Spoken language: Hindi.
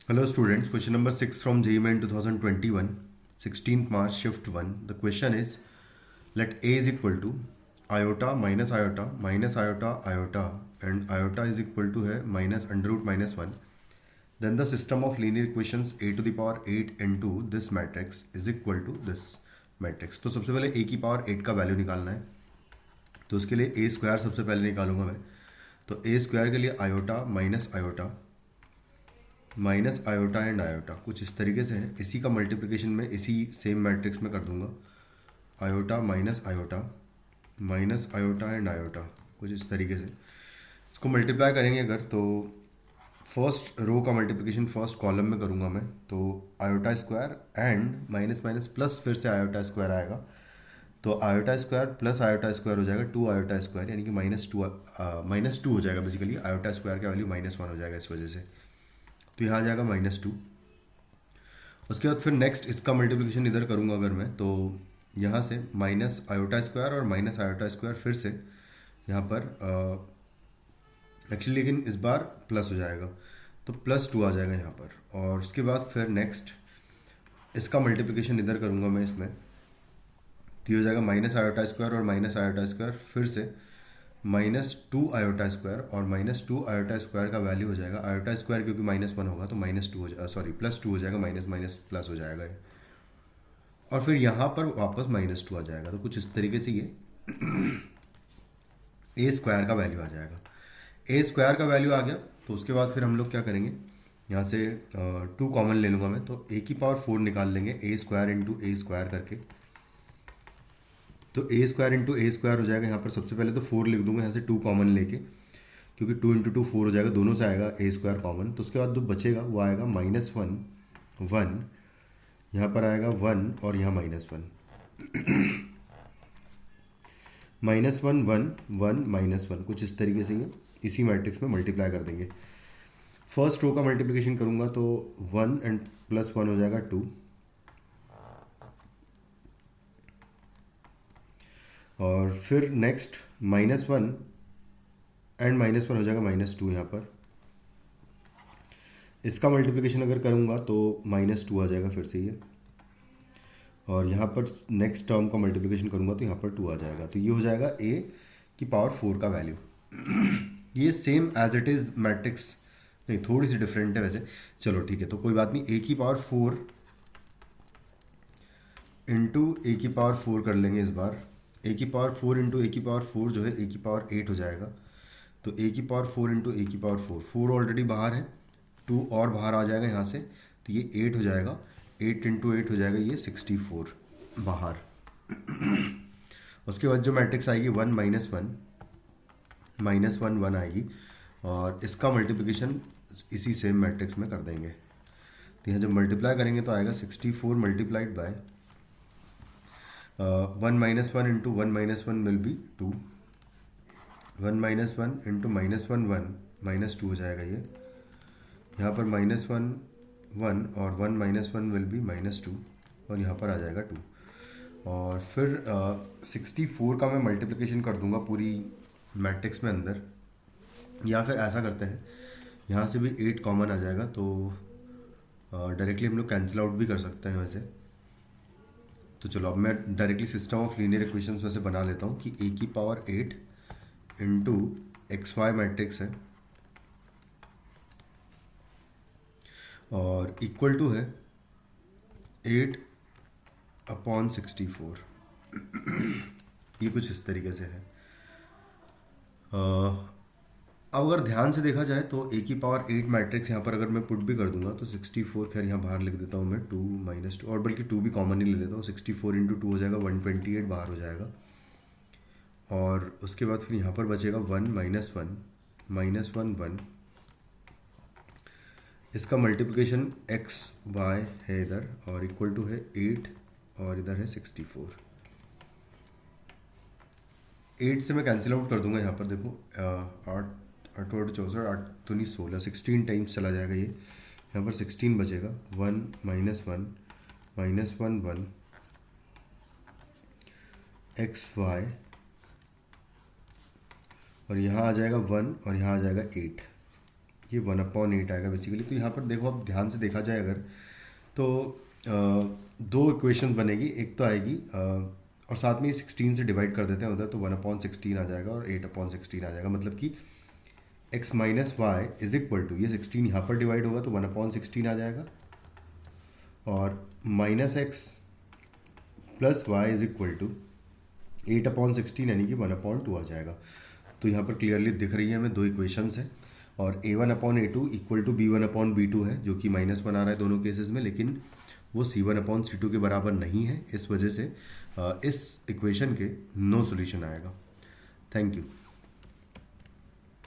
Hello students, question number 6 from JEE Main 2021, 16th March, shift 1. The question is, let A is equal to iota minus iota iota and iota is equal to है minus under root minus 1. Then the system of linear equations a to the power 8 into this matrix is equal to this matrix. तो सबसे पहले a की पावर 8 का वैल्यू निकालना है, तो उसके लिए a स्क्वायर सबसे पहले निकालूंगा मैं. तो a स्क्वायर के लिए iota minus iota and iota कुछ इस तरीके से है. इसी का मल्टीप्लिकेशन में इसी सेम मैट्रिक्स में कर दूंगा. Iota minus iota and iota कुछ इस तरीके से इसको मल्टीप्लाई करेंगे अगर, तो फर्स्ट रो का मल्टीप्लिकेशन फर्स्ट कॉलम में करूंगा मैं. तो iota square and minus minus plus फिर से आयोटा स्क्वायर आएगा. तो iota square plus iota square हो जाएगा 2 आयोटा स्क्वायर, यानी कि माइनस टू हो जाएगा. बेसिकली आयोटा स्क्वायर का वैल्यू -1 हो जाएगा इस वजह से. तो यहाँ आ जाएगा -2. उसके बाद फिर नेक्स्ट इसका मल्टीप्लिकेशन इधर करूँगा अगर मैं, तो यहाँ से माइनस आयोटा स्क्वायर और माइनस आयोटा स्क्वायर फिर से यहाँ पर एक्चुअली, लेकिन इस बार प्लस हो जाएगा तो +2 आ जाएगा यहाँ पर. और उसके बाद फिर नेक्स्ट इसका मल्टीप्लिकेशन इधर करूँगा मैं इसमें, तो ये हो जाएगा माइनस आयोटा स्क्वायर और माइनस आयोटा स्क्वायर फिर से -2 आयोटा स्क्वायर और -2 आयोटा स्क्वायर का वैल्यू हो जाएगा आयोटा स्क्वायर, क्योंकि -1 होगा तो -2 हो जाएगा, सॉरी +2 हो जाएगा, माइनस माइनस प्लस हो जाएगा ये. और फिर यहाँ पर वापस -2 आ जाएगा. तो कुछ इस तरीके से ये ए स्क्वायर का वैल्यू आ जाएगा. ए स्क्वायर का वैल्यू आ गया तो उसके बाद फिर हम लोग क्या करेंगे, यहाँ से 2 कॉमन ले लूँगा मैं, तो a की पावर 4 निकाल लेंगे ए स्क्वायर इंटू ए स्क्वायर करके. तो ए स्क्वायर इंटू ए स्क्वायर हो जाएगा. यहाँ पर सबसे पहले तो 4 लिख दूंगा यहाँ से 2 कॉमन लेके, क्योंकि 2 इंटू 2 4 हो जाएगा, दोनों से आएगा ए स्क्वायर कॉमन. तो उसके बाद जो बचेगा वो आएगा -1 यहाँ पर आएगा 1 और यहाँ -1 -1 कुछ इस तरीके से ये इसी मैट्रिक्स में मल्टीप्लाई कर देंगे. फर्स्ट रो का मल्टीप्लिकेशन करूँगा तो 1 एंड +1 हो जाएगा 2, और फिर नेक्स्ट -1 एंड -1 हो जाएगा -2 यहाँ पर. इसका मल्टीप्लिकेशन अगर करूँगा तो -2 आ जाएगा फिर से ये, और यहाँ पर नेक्स्ट टर्म का मल्टीप्लिकेशन करूँगा तो यहाँ पर 2 आ जाएगा. तो ये हो जाएगा a की पावर 4 का वैल्यू. ये same as it is matrix नहीं, थोड़ी सी डिफरेंट है वैसे. चलो ठीक है, तो कोई बात नहीं. a की पावर 4 इंटू ए की पावर 4 कर लेंगे इस बार. a की पावर 4 इंटू ए की पावर 4 जो है a की पावर 8 हो जाएगा. तो a की पावर 4 इंटू ए की पावर 4 ऑलरेडी बाहर है, 2 और बाहर आ जाएगा यहाँ से, तो ये 8 हो जाएगा. 8 इंटू 8 हो जाएगा ये 64 बाहर. उसके बाद जो मैट्रिक्स आएगी 1 -1 1 आएगी, और इसका मल्टीप्लिकेशन इसी सेम मैट्रिक्स में कर देंगे. तो यहाँ जब मल्टीप्लाई करेंगे तो आएगा 64 multiplied by 1 -1 into 1 -1 will be 2. 1 -1 into -1 1 -2 हो जाएगा ये. यहाँ पर -1 1 और 1 -1 विल बी -2, और यहाँ पर आ जाएगा 2. और फिर 64 का मैं मल्टीप्लिकेशन कर दूंगा पूरी मैट्रिक्स में अंदर, या फिर ऐसा करते हैं यहाँ से भी 8 कॉमन आ जाएगा, तो डायरेक्टली हम लोग कैंसिल आउट भी कर सकते हैं वैसे. तो चलो अब मैं directly system of linear equations वैसे बना लेता हूँ कि a की पावर 8 इंटू XY मैट्रिक्स है और इक्वल टू है 8/64. ये कुछ इस तरीके से है. अब अगर ध्यान से देखा जाए तो a की पावर 8 मैट्रिक्स यहाँ पर अगर मैं पुट भी कर दूंगा तो 64, खैर यहाँ बाहर लिख देता हूँ मैं 2 -2, और बल्कि 2 भी कॉमन ही ले लेता हूँ. 64 इंटू 2 हो जाएगा 128 बाहर हो जाएगा. और उसके बाद फिर यहाँ पर बचेगा 1 -1 1. इसका मल्टीप्लिकेशन XY है इधर, और इक्वल टू है 8 और इधर है 64. 8 से मैं कैंसिल आउट कर दूंगा यहाँ पर. देखो 8 8 64 8 दूनी 16, 16 टाइम्स चला जाएगा ये. यहाँ पर 16 बचेगा. 1 -1 -1 XY, और यहाँ आ जाएगा 1 और यहाँ आ जाएगा 8. ये 1/8 आएगा बेसिकली। तो यहाँ पर देखो, अब ध्यान से देखा जाए अगर, तो दो इक्वेशन बनेगी, एक तो आएगी और साथ में 16 से डिवाइड कर देते हैं उधर, तो 1/16 आ जाएगा और 8/16 आ जाएगा। मतलब कि x minus y is equal to, ये 16 यहाँ पर डिवाइड होगा तो 1/16 आ जाएगा, और minus x plus y is equal to 8/16 यानी कि 1/2 आ जाएगा। तो यहाँ पर क्लियरली दिख रही है हमें दो इक्वेशंस हैं, और a1/a2 इक्वल टू b1/b2 है, जो कि -1 आ रहा है दोनों केसेस में, लेकिन वो c1/c2 के बराबर नहीं है। इस वजह से इस इक्वेशन के नो सॉल्यूशन आएगा। Thank you.